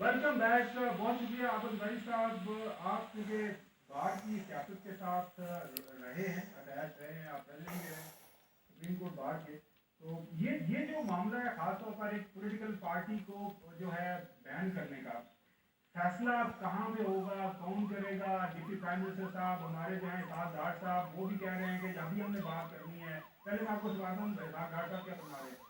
Welcome back. बहुत शुक्रिया आबद भाई साहब, आप चूँकि बाहर की सियासत के साथ रहे हैं, अटैच रहे हैं, आप पहले भी रहे सुप्रीम कोर्ट बाहर के, तो ये जो मामला है ख़ासतौर पर एक पॉलिटिकल पार्टी को जो है बैन करने का फैसला कहाँ पे होगा, कौन करेगा? डिप्टी प्राइम मिनिस्टर साहब, हमारे जो हैं इसाक डार साहब, वो भी कह रहे हैं कि अभी हमने बात करनी है। पहले मैं आपको सुनाता हूँ इसाक डार साहब क्या फरमा रहे हैं।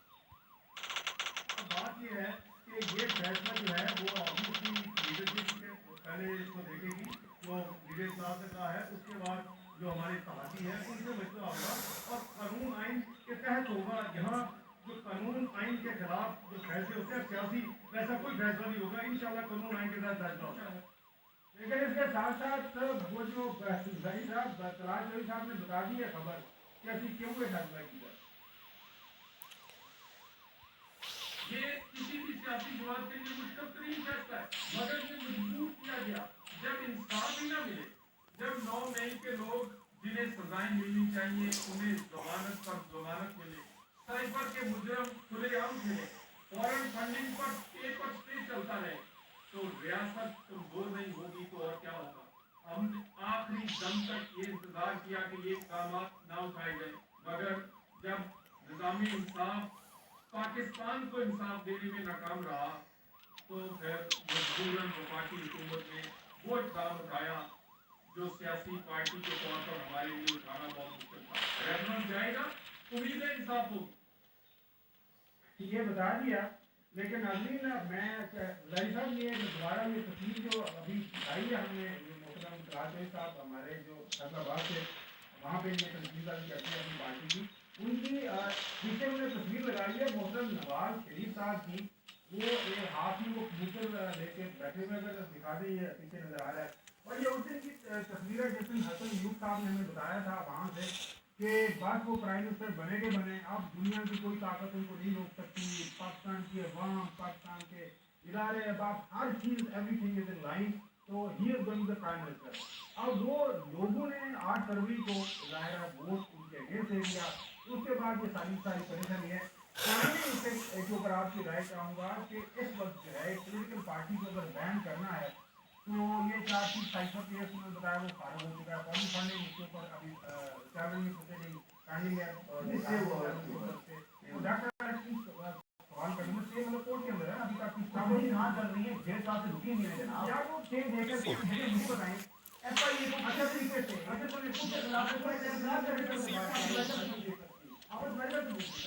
अब बात ये है कि ये फैसला जो है वो ऑब्वियसली लीडरशिप के पहले इसको देखेगी, जो विजय साहब ने कहा है, उसके बाद जो हमारे सहाती हैं उनसे मशवरा होगा और कानून आइन के तहत होगा। यहाँ जो कानून आइन के खिलाफ जो फैसले होते हैं सियासी, वैसा कोई फैसला नहीं होगा। इंशाल्लाह कानून आइन के तहत फैसला होगा। लेकिन इसके साथ साथ वो जो जही साहब तलाश जही साहब ने बता दी है खबर कि ऐसी क्यों ये फैसला किया। ये किसी भी सियासी जमात के लिए मुश्किल तरीन फैसला है, मगर ये मजबूर किया गया जब इंसाफ ही ना मिले, जब 9 मई के लोग जिन्हें सजाएं मिलनी चाहिए उन्हें जमानत पर जमानत मिले, साइबर के मुजरम खुलेआम मिले, फॉरेन फंडिंग पर एक और स्टे चलता रहे, तो रियासत कमजोर नहीं होगी तो और क्या होगा। हमने आखिरी दम तक ये इंतजार किया कि ये काम ना उठाए गए, मगर जब निजामी इंसाफ पाकिस्तान को इंसाफ देने में नाकाम रहा, तो फिर मजबूरन वफाकी हुकूमत ने वो इक़दाम उठाया जो सियासी पार्टी के तौर पर हमारे लिए उठाना बहुत मुश्किल था। रेफरेंस जाएगा, उम्मीद है इंसाफ होगी। ये बता दिया, लेकिन अगली मैं रही साहब ये दोबारा ये तस्वीर जो अभी आई है हमने, मोहतरम तलाश साहब हमारे जो फैसलाबाद से वहाँ पे ये तस्वीर करते हैं अपनी पार्टी की, उनकी पीछे उन्होंने तस्वीर लगाई है मोहतरम नवाज शरीफ साहब की। वो हाथ में वो कबूतर लेके बैठे हुए, अगर दिखा दें, ये पीछे नजर आ रहा है। और ये उस दिन की तस्वीर है जिस दिन हसन यूब साहब ने हमें बताया था वहाँ से कि बस वो प्राइम मिनिस्टर बने के बने, अब दुनिया की कोई ताकत उनको नहीं रोक सकती। पाकिस्तान की अवाम, पाकिस्तान के इदारे, अब आप हर चीज़, एवरीथिंग इज इन लाइन, तो he is going the prime minister. अब वो लोगों ने 8 फरवरी को ज़ाहिर वोट उनके अगेंस्ट दे दिया। उसके बाद ये सारी सारी परेशानी है। फाइनली इसके ऊपर आपकी राय चाहूँगा कि इस वक्त जो है पॉलिटिकल पार्टी को अगर बैन करना है, तो ये 4 चीज साइफर केस उन्होंने बताया वो फारग हो चुका है, फॉरेन फंडिंग उसके ऊपर अभी चल रही है प्रोसीडिंग पेंडिंग है तो डॉक्टर सवाल करने से मतलब कोर्ट के अंदर है, अभी तक कार्रवाई कहाँ चल रही है, 6 साल से रुकी नहीं है जनाब। क्या वो चेंज देकर मुझे बताएं एफआईए को अच्छा तरीके से अच्छा तो कुछ खिलाफ आप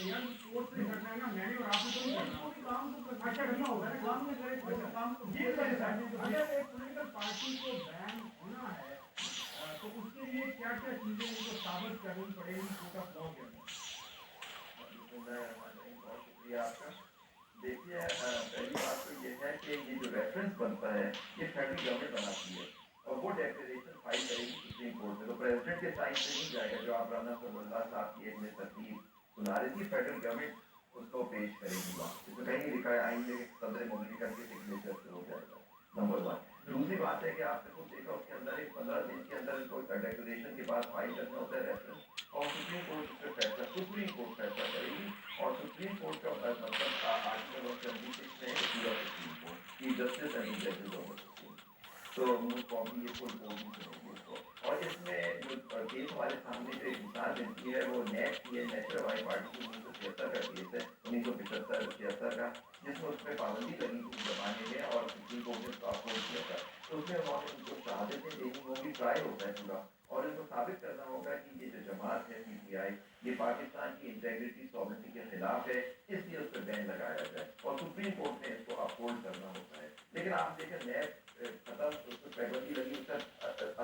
यार कोर्ट से करना है ना, मैंने और आपने तो नहीं करना, काम तो अच्छा करना होगा ना, काम में करे कोई काम तो ये करे साहब। अगर एक पॉलिटिकल पार्टी को बैन होना है तो उसके लिए क्या क्या चीजें उनको साबित करनी पड़ेगी कोर्ट ऑफ लॉ के अंदर। बहुत शुक्रिया आपका। देखिए, पहली बात तो ये है कि ये जो रेफरेंस बनता है ये फेडरल गवर्नमेंट बनाती है और वो डेक्लेरेशन फाइल करेगी सुप्रीम कोर्ट में, तो प्रेसिडेंट के साइन से नहीं जाएगा। जो आप राना फजलुल्लाह साहब की एक में तरतीब सुना रही थी, फेडरल गवर्नमेंट उसको पेश करेगी वहाँ, इसमें कहीं नहीं लिखा है आइन में सदर मुमलिकत के सिग्नेचर से हो जाएगा। नंबर 1। दूसरी बात है कि आपने खुद देखा उसके अंदर एक 15 दिन के अंदर कोई डेक्लेरेशन के बाद फाइल करना होता है रेफरेंस, और सुप्रीम कोर्ट उस पर फैसला, सुप्रीम कोर्ट फैसला करेगी। और सुप्रीम कोर्ट का मतलब आर्टिकल 176 में है पूरा सुप्रीम कोर्ट की जस्टिस एंड जजेस ऑफ सुप्रीम, तो मोस्ट प्रॉब्ली ये फुल कोर्ट ही करेंगे इसको। और इसमें जो केस हमारे सामने जो एक मिसाल मिलती है वो नेट की है, नेशनल वाई पार्टी की 1976 का केस है, 1975-76 का, जिसमें उसमें पाबंदी लगी थी जमाने में और सुप्रीम कोर्ट ने उसको अपोज किया था। तो उसमें उन्होंने उनको शहादतें देनी होगी, ट्राई होता है पूरा, और इनको साबित करना होगा कि ये जो जमात है पीटीआई, ये पाकिस्तान की इंटेग्रिटी सॉवरेनिटी के खिलाफ है, इसलिए उस पर बैन लगाया जाए, और सुप्रीम कोर्ट ने इसको अपहोल्ड करना होता है। लेकिन आप देखें नेट खत्म, उस पर पैबंदी लगी, उसका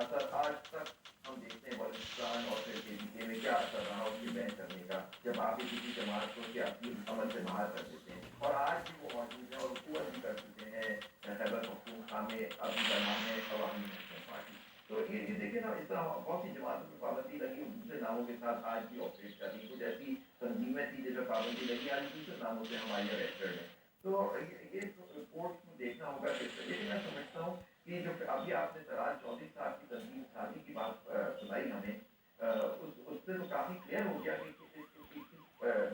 असर आज तक हम देखते हैं बलूचिस्तान और फिर केपीके में क्या असर रहा उसके बैन करने का, जब आप किसी जमात को सियासी अमल से बाहर कर देते हैं। और आज भी वो मौजूद है और हुकूमत भी कर चुके हैं खैबर पख्तूनख्वा में, अभी का नाम है अवामी नेशनल पार्टी। तो ये देखिए ना, इस तरह बहुत सी जमातों पर पाबंदी लगी और दूसरे नामों के साथ आज भी ऑपरेट कर रही। कुछ ऐसी तंजीमें थी जिस पर पाबंदी लगी, आज दूसरे नामों से हमारे रजिस्टर्ड है। तो ये कोर्ट को देखना होगा। लेकिन मैं समझता हूँ कि जो अभी आपने तराज चौधरी साहब की तंजीम साजी की बात सुनाई हमें, उससे तो काफ़ी क्लियर हो गया कि किस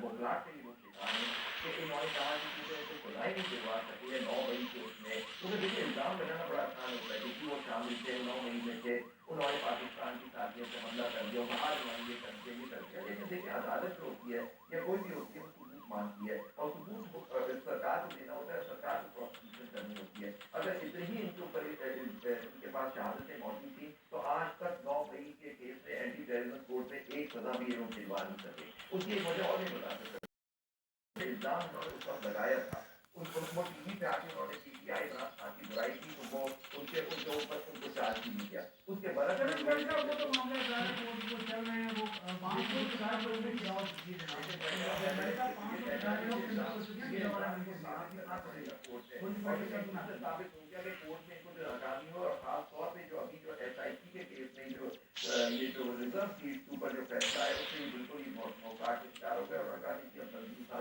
बुखलाहट के लिए वो शिकार सामने कि इन्होंने कहा कि मुझे तो खुदाई नहीं दिलवा सके 9 मई के उसमें, क्योंकि देखिए इल्ज़ाम लगाना बड़ा आसान होता है कि वो शामिल थे 9 मई में थे, उन्होंने पाकिस्तान की साथियों पे हमला कर दिया, बाहर उन्होंने ये कर दिया, ये कर दिया। लेकिन देखिए अदालत जो होती है या कोई भी होती है वो सबूत मांगती है और सबूत सरकार को देना होता है, सरकार को प्रोसिक्यूशन करनी होती है। अगर इतनी ही इनके ऊपर इनके पास शहादतें मौजूद थी तो आज तक 9 मई के केस में एंटी टेररिज्म कोर्ट में एक सजा भी इन्होंने दिलवा नहीं सके। उसकी एक वजह और नहीं बता सकते, इल्जाम उन्होंने उस वक्त लगाया था, उनको टीवी पे आके उन्होंने पीटीआई इमरान खान की बुराई की तो वो उनके उनके ऊपर उनको चार्ज भी नहीं किया। उसके बरस वो तो मामले कोर्ट को चल रहे हैं, वो 500 लोगों की जवाब दिए साबित हो गया कि कोर्ट में इनको जो हकामियों और खास तौर पे जो अभी जो एसआईटी के केस में जो ये जो रिजर्व सीट के ऊपर जो फैसला है उससे बिल्कुल ही मौकाट के शिकार हो गए और कहा कि अब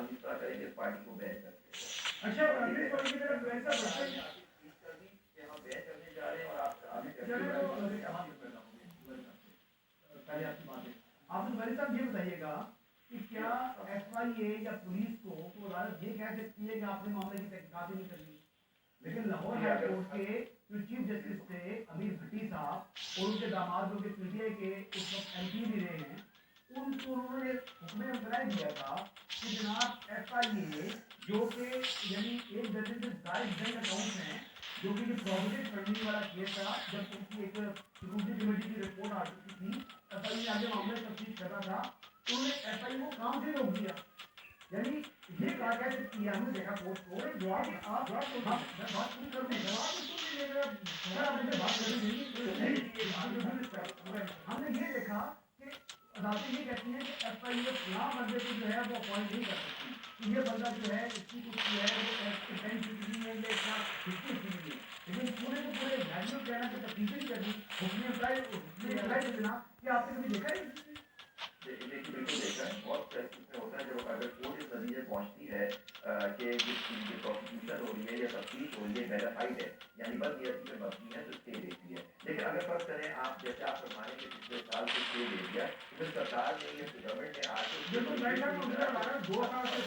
जिस तरह करेंगे इस पार्टी को बैन करके। अच्छा अभी तो की तरफ वैसा बढ़ता है कि हम बैन करने जा रहे हैं और आप आगे पहले आपकी बात है, आप वली साहब ये बताइएगा कि क्या एफआईए या पुलिस को अदालत ये कह सकती है कि आपने मामले की तहकीकात नहीं करनी, लेकिन लाहौर हाई कोर्ट के जो चीफ जस्टिस थे अमीर भट्टी साहब और उनके दामाद जो कि पीटीआई के उस वक्त एमपी भी रहे हैं, उनको उन्होंने हुक्म करार दिया था कि जनाब एफआईए जो कि यानी एक दर्जन से जायद बैंक अकाउंट हैं जो कि प्रोविडेंट फंडिंग वाला केस था, जब उनकी एक सिक्योरिटी कमेटी की रिपोर्ट आ चुकी थी, एफआईए आगे मामले तफ्तीश कर रहा था, उन्होंने एफआईए को काम से रोक दिया। यानी ये कहा गया कि हमने देखा कोर्ट को जवाब आप बात पूरी कर दें, जवाब हमने ये देखा कि अदालतें ये कहती हैं कि एफआईए फलां बंदे को जो है वो अपॉइंट नहीं कर सकती, ये बंदा जो है इसकी कुछ जो है वो बेंच नहीं है या क्या हिस्ट्री नहीं है, लेकिन पूरे को पूरे वैल्यू कहना कि तफ्तीश नहीं करनी, हुक्म अप्लाई देना कि आपने कभी देखा है? देखिए बिल्कुल देखा है, बहुत इसमें होता है जब अगर कोर्ट इस नतीजे पहुंचती है कि जिस चीज की प्रोसिक्यूशन हो रही है या तफ्तीश हो रही है वेरीफाइड है यानी बदनियती में मबनी है तो स्टे देती है। लेकिन अगर फर्ज करें आप जैसे आप फरमाने के पिछले साल से स्टे दे दिया तो फिर सरकार ने या गवर्नमेंट ने आके 2 साल से